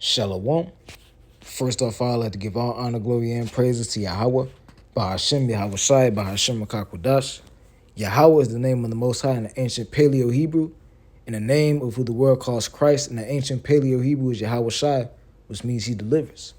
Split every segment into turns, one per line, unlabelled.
Shalom. First off, I'd like to give all honor, glory, and praises to Yahweh, Bahashem, Yahweh Shai, Bahashem Makakwadash. Yahweh is the name of the Most High in the ancient Paleo-Hebrew, and the name of who the world calls Christ in the ancient Paleo-Hebrew is Yahweh Shai, which means he delivers.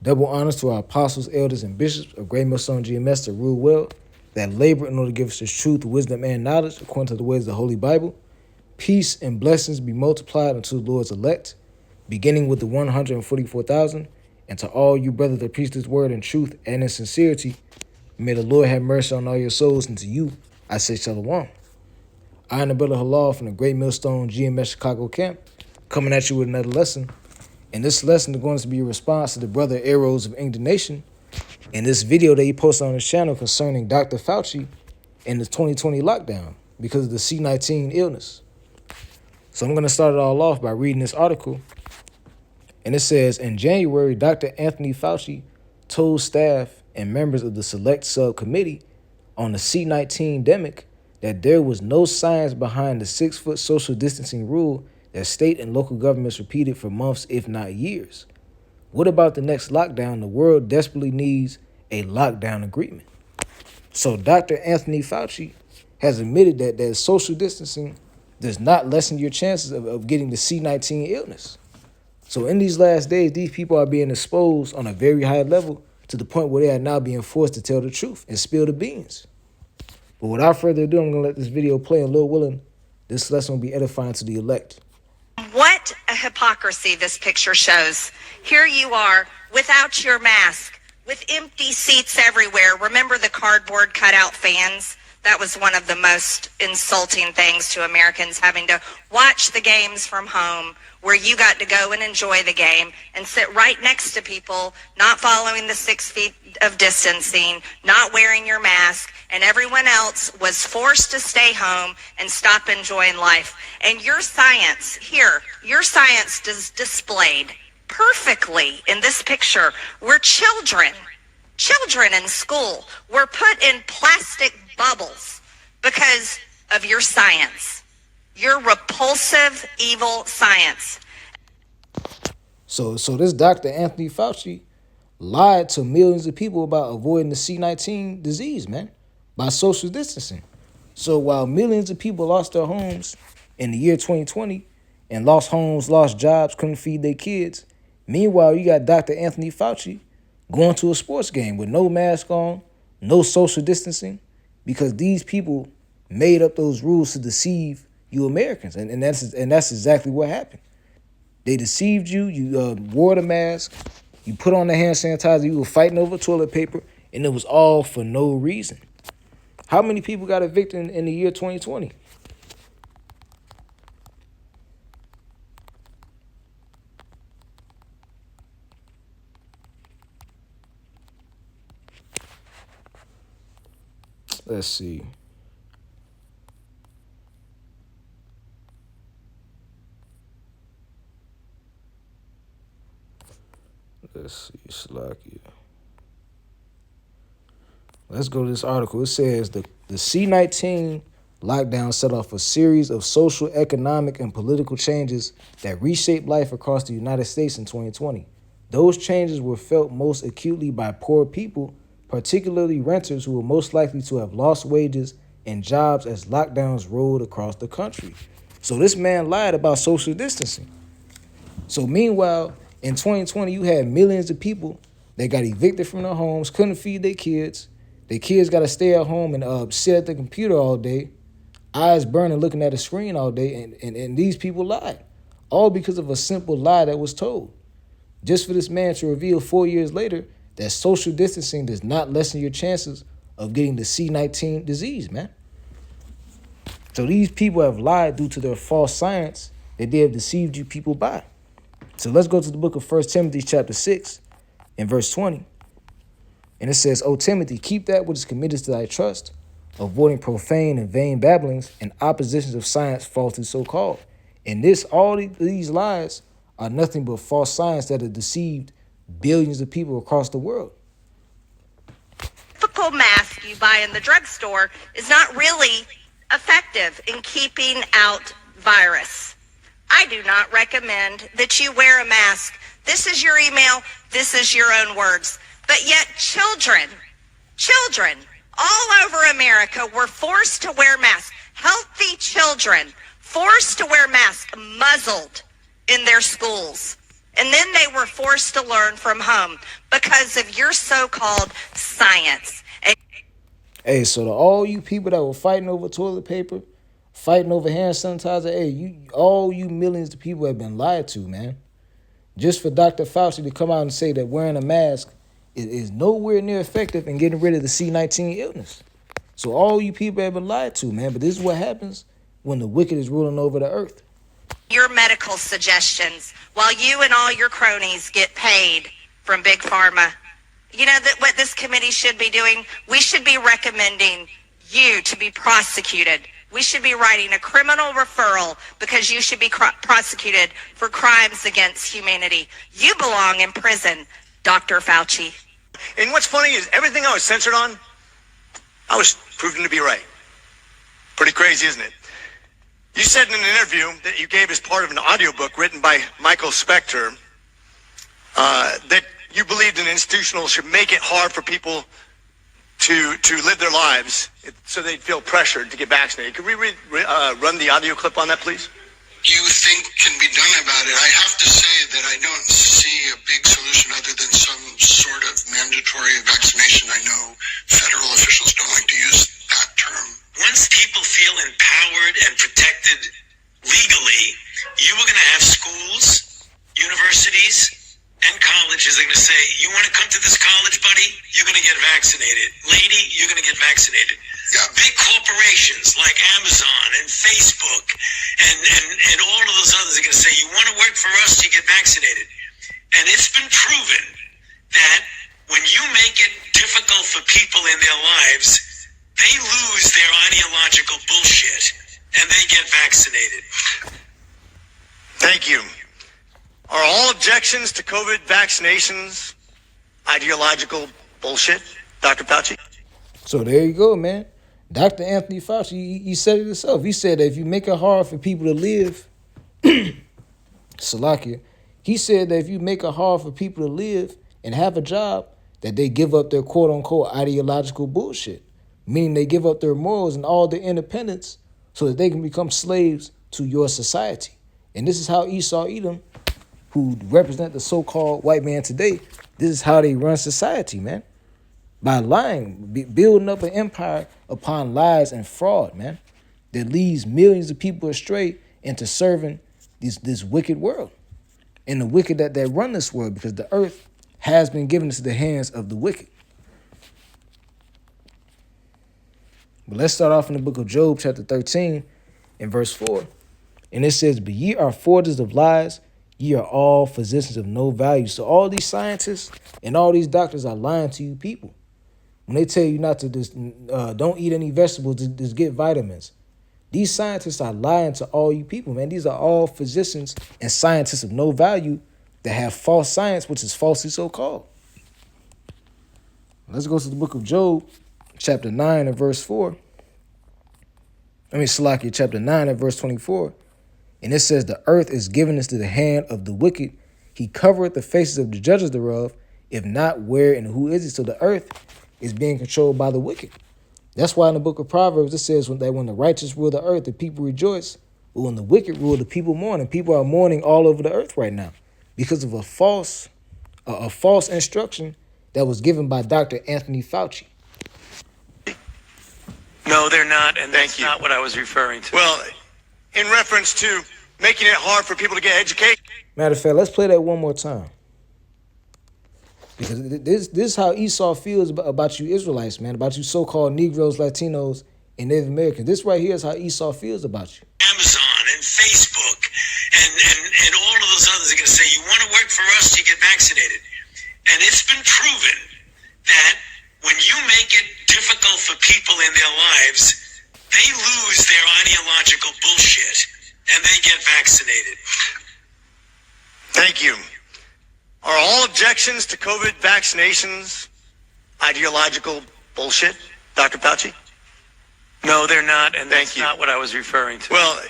Double honors to our apostles, elders, and bishops of Great Millstone GMS to rule well, that labor in order to give us the truth, wisdom, and knowledge according to the ways of the Holy Bible. Peace and blessings be multiplied unto the Lord's elect, beginning with the 144,000, and to all you brothers that preach this word in truth and in sincerity, may the Lord have mercy on all your souls, and to you I say shalom. I am the brother Halal from the Great Millstone GMS Chicago camp, coming at you with another lesson. And this lesson is going to be a response to the brother Arrows of Indignation in this video that he posted on his channel concerning Dr. Fauci and the 2020 lockdown because of the C-19 illness. So I'm going to start it all off by reading this article. And it says, in January, Dr. Anthony Fauci told staff and members of the select subcommittee on the C-19 demic that there was no science behind the 6-foot social distancing rule that state and local governments repeated for months, if not years. What about the next lockdown? The world desperately needs a lockdown agreement. So Dr. Anthony Fauci has admitted that social distancing does not lessen your chances of getting the C-19 illness. So in these last days, these people are being exposed on a very high level to the point where they are now being forced to tell the truth and spill the beans. But without further ado, I'm going to let this video play, and Lord willing, this lesson will be edifying to the elect.
What a hypocrisy this picture shows. Here you are without your mask, with empty seats everywhere. Remember the cardboard cutout fans? That was one of the most insulting things to Americans, having to watch the games from home where you got to go and enjoy the game and sit right next to people not following the 6 feet of distancing, not wearing your mask, and everyone else was forced to stay home and stop enjoying life. And your science here, your science is displayed perfectly in this picture where children in school were put in plastic bubbles because of your science, your repulsive, evil science.
So this Dr. Anthony Fauci lied to millions of people about avoiding the C-19 disease, man, by social distancing. So while millions of people lost their homes in the year 2020 and lost homes, lost jobs, couldn't feed their kids, meanwhile, you got Dr. Anthony Fauci going to a sports game with no mask on, no social distancing, because these people made up those rules to deceive you Americans. And that's exactly what happened. They deceived you. You wore the mask. You put on the hand sanitizer. You were fighting over toilet paper. And it was all for no reason. How many people got evicted in the year 2020? Let's see. Slovakia. Let's go to this article. It says the C-19 lockdown set off a series of social, economic, and political changes that reshaped life across the United States in 2020. Those changes were felt most acutely by poor people, particularly renters who were most likely to have lost wages and jobs as lockdowns rolled across the country. So this man lied about social distancing. So meanwhile, in 2020, you had millions of people that got evicted from their homes, couldn't feed their kids. Their kids got to stay at home and sit at the computer all day, eyes burning, looking at a screen all day. And these people lied, all because of a simple lie that was told. Just for this man to reveal 4 years later that social distancing does not lessen your chances of getting the C-19 disease, man. So these people have lied due to their false science that they have deceived you people by. So let's go to the book of 1 Timothy chapter 6 and verse 20. And it says, O Timothy, keep that which is committed to thy trust, avoiding profane and vain babblings and oppositions of science falsely so called. And all these lies are nothing but false science that have deceived billions of people across the world.
Typical mask you buy in the drugstore is not really effective in keeping out virus. I do not recommend that you wear a mask. This is your email. This is your own words. But yet children all over America were forced to wear masks. Healthy children forced to wear masks, muzzled in their schools. And then they were forced to learn from home because of your so-called science.
Hey, so to all you people that were fighting over toilet paper, fighting over hand sanitizer, hey, all you millions of people have been lied to, man. Just for Dr. Fauci to come out and say that wearing a mask is nowhere near effective in getting rid of the C-19 illness. So all you people have been lied to, man. But this is what happens when the wicked is ruling over the earth.
Your medical suggestions while you and all your cronies get paid from Big Pharma. You know that what this committee should be doing? We should be recommending you to be prosecuted. We should be writing a criminal referral because you should be prosecuted for crimes against humanity. You belong in prison, Dr. Fauci.
And what's funny is everything I was censored on, I was proven to be right. Pretty crazy, isn't it? You said in an interview that you gave as part of an audiobook written by Michael Spector that you believed an institutional should make it hard for people to live their lives so they'd feel pressured to get vaccinated. Could we run the audio clip on that, please?
You think can be done about it? I have to say that I don't see a big solution other than some sort of mandatory vaccination. I know federal officials don't like to use that term.
Once people feel empowered and protected legally, you are going to have schools, universities, and colleges are going to say, you want to come to this college, buddy? You're going to get vaccinated. Lady, you're going to get vaccinated.
Yeah.
Big corporations like Amazon and Facebook and all of those others are going to say, you want to work for us, you get vaccinated. And it's been proven that when you make it difficult for people in their lives, they lose their ideological bullshit and they get vaccinated.
Thank you. Are all objections to COVID vaccinations ideological bullshit, Dr. Fauci?
So there you go, man. Dr. Anthony Fauci, he said it himself. He said that if you make it hard for people to live, Salakia, he said that if you make it hard for people to live and have a job, that they give up their quote-unquote ideological bullshit, meaning they give up their morals and all their independence so that they can become slaves to your society. And this is how Esau Edom, who represent the so-called white man today, this is how they run society, man. By lying, building up an empire upon lies and fraud, man, that leads millions of people astray into serving this wicked world. And the wicked that run this world, because the earth has been given into the hands of the wicked. But let's start off in the book of Job, chapter 13, and verse 4. And it says, but ye are forgers of lies, ye are all physicians of no value. So all these scientists and all these doctors are lying to you people. When they tell you not to don't eat any vegetables, just get vitamins. These scientists are lying to all you people, man. These are all physicians and scientists of no value that have false science, which is falsely so-called. Let's go to the book of Job, chapter 9 and verse 4. Salakia, chapter 9 and verse 24. And it says, the earth is given into the hand of the wicked. He covereth the faces of the judges thereof. If not, where and who is it? So the earth is being controlled by the wicked. That's why in the book of Proverbs it says that when the righteous rule the earth, the people rejoice. But when the wicked rule, the people mourn. And people are mourning all over the earth right now because of a false instruction that was given by Dr. Anthony Fauci.
No, they're not, and
Thank
that's
you.
not what I was referring to.
Well, in reference to making it hard for people to get educated.
Matter of fact, let's play that one more time. Because this is how Esau feels about you Israelites, man, about you so-called Negroes, Latinos, and Native Americans. This right here is how Esau feels about you.
Amazon and Facebook and all of those others are going to say, you want to work for us, you get vaccinated. And it's been proven that when you make it difficult for people in their lives, they lose their ideological bullshit and they get vaccinated.
Thank you. Are all objections to COVID vaccinations ideological bullshit, Dr. Fauci?
No, they're not, and
Thank
that's
you.
not what I was referring to.
Well,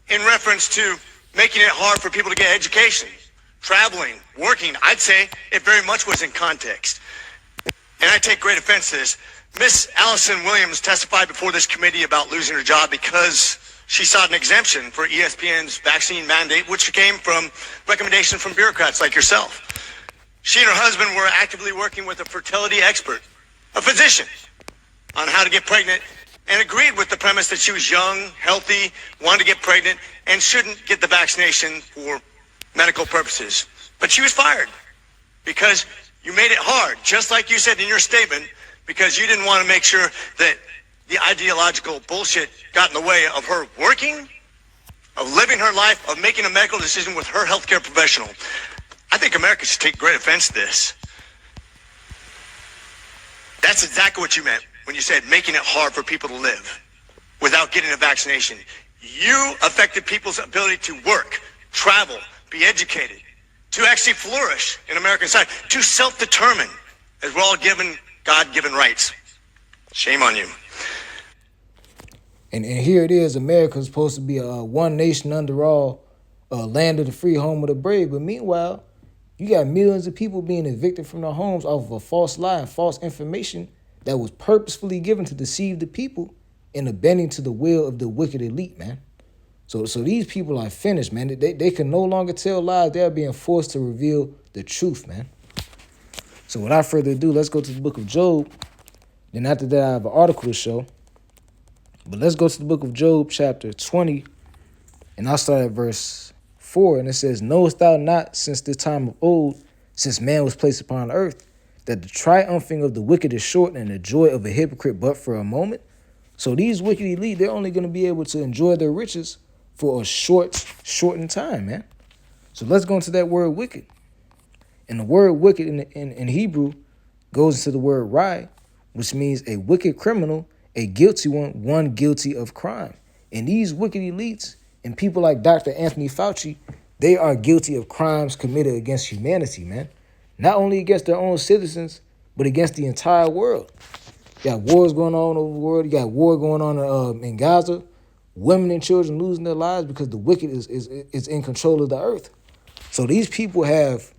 in reference to making it hard for people to get education, traveling, working. I'd say it very much was in context. And I take great offense to this. Miss Allison Williams testified before this committee about losing her job because she sought an exemption for ESPN's vaccine mandate, which came from recommendation from bureaucrats like yourself. She and her husband were actively working with a fertility expert, a physician, on how to get pregnant, and agreed with the premise that she was young, healthy, wanted to get pregnant, and shouldn't get the vaccination for medical purposes. But she was fired because you made it hard, just like you said in your statement, because you didn't want to make sure that the ideological bullshit got in the way of her working, of living her life, of making a medical decision with her healthcare professional. I think America should take great offense to this. That's exactly what you meant when you said making it hard for people to live without getting a vaccination. You affected people's ability to work, travel, be educated, to actually flourish in American society, to self-determine, as we're all given God-given rights. Shame on you.
And here it is, America's supposed to be a one nation under all, land of the free, home of the brave. But meanwhile, you got millions of people being evicted from their homes off of a false lie and false information that was purposefully given to deceive the people and bending to the will of the wicked elite, man. So these people are finished, man. They can no longer tell lies. They're being forced to reveal the truth, man. So without further ado, let's go to the book of Job. Then after that, I have an article to show. But let's go to the book of Job, chapter 20, and I'll start at verse 4. And it says, knowest thou not since the time of old, since man was placed upon earth, that the triumphing of the wicked is short and the joy of a hypocrite but for a moment? So these wicked elite, they're only going to be able to enjoy their riches for a shortened time, man. So let's go into that word wicked. And the word wicked in Hebrew goes into the word rai, which means a wicked criminal, a guilty one guilty of crime. And these wicked elites and people like Dr. Anthony Fauci, they are guilty of crimes committed against humanity, man. Not only against their own citizens, but against the entire world. You got wars going on over the world. You got war going on in Gaza. Women and children losing their lives because the wicked is in control of the earth. So these people have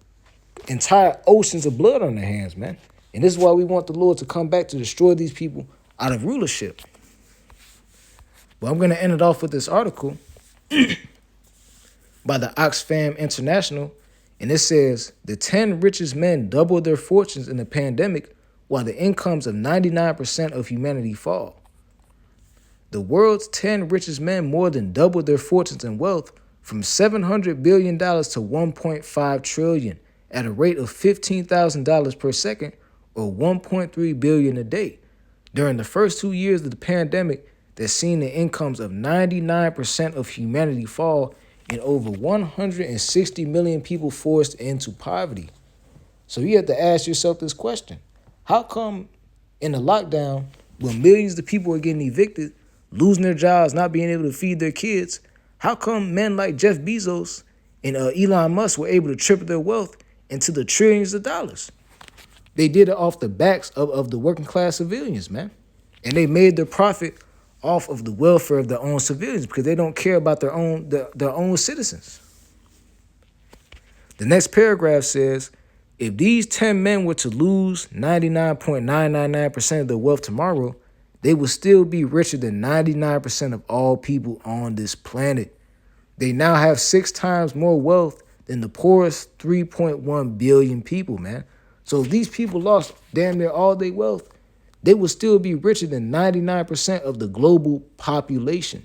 entire oceans of blood on their hands, man. And this is why we want the Lord to come back to destroy these people out of rulership. But I'm going to end it off with this article by the Oxfam International. And it says, the 10 richest men doubled their fortunes in the pandemic while the incomes of 99% of humanity fall. The world's 10 richest men more than doubled their fortunes and wealth from $700 billion to $1.5 trillion at a rate of $15,000 per second or $1.3 billion a day. During the first 2 years of the pandemic, that's seen the incomes of 99% of humanity fall and over 160 million people forced into poverty. So you have to ask yourself this question. How come in the lockdown, when millions of people are getting evicted, losing their jobs, not being able to feed their kids, how come men like Jeff Bezos and Elon Musk were able to triple their wealth into the trillions of dollars? They did it off the backs of the working class civilians, man. And they made their profit off of the welfare of their own civilians because they don't care about their own citizens. The next paragraph says, if these 10 men were to lose 99.999% of their wealth tomorrow, they would still be richer than 99% of all people on this planet. They now have 6 times more wealth than the poorest 3.1 billion people, man. So if these people lost damn near all their wealth, they would still be richer than 99% of the global population.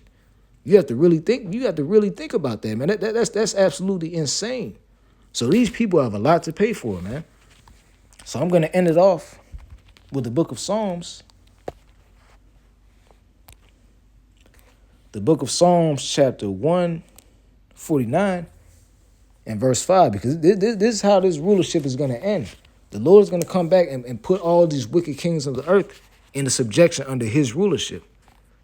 You have to really think. You have to really think about that, man. That's absolutely insane. So these people have a lot to pay for, man. So I'm going to end it off with the book of Psalms. The book of Psalms, chapter 149 and verse 5, because this is how this rulership is going to end. The Lord is going to come back and put all these wicked kings of the earth into subjection under his rulership.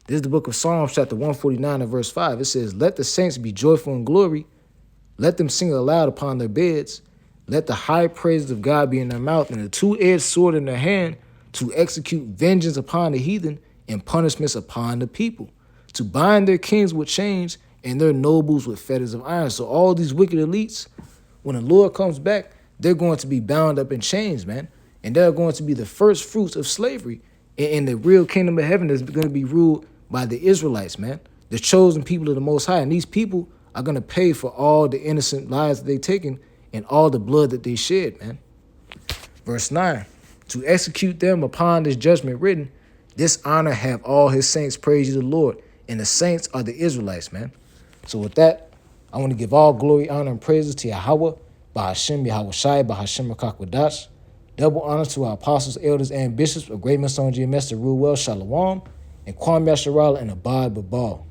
This is the book of Psalms, chapter 149 and verse 5. It says, let the saints be joyful in glory. Let them sing aloud upon their beds. Let the high praises of God be in their mouth and a two-edged sword in their hand to execute vengeance upon the heathen and punishments upon the people, to bind their kings with chains and they're nobles with fetters of iron. So all these wicked elites, when the Lord comes back, they're going to be bound up in chains, man. And they're going to be the first fruits of slavery. And the real kingdom of heaven is going to be ruled by the Israelites, man. The chosen people of the Most High. And these people are going to pay for all the innocent lives that they've taken and all the blood that they shed, man. Verse 9, to execute them upon this judgment written, this honor have all his saints praise you the Lord. And the saints are the Israelites, man. So with that, I want to give all glory, honor, and praises to Yahweh, Bahashem Yahweh Shai, Bahashem Makakwadash. Double honor to our apostles, elders, and bishops of Great Masonji and Master Rule Well, Shalom, and Kwam Yasharala and Abad Babal.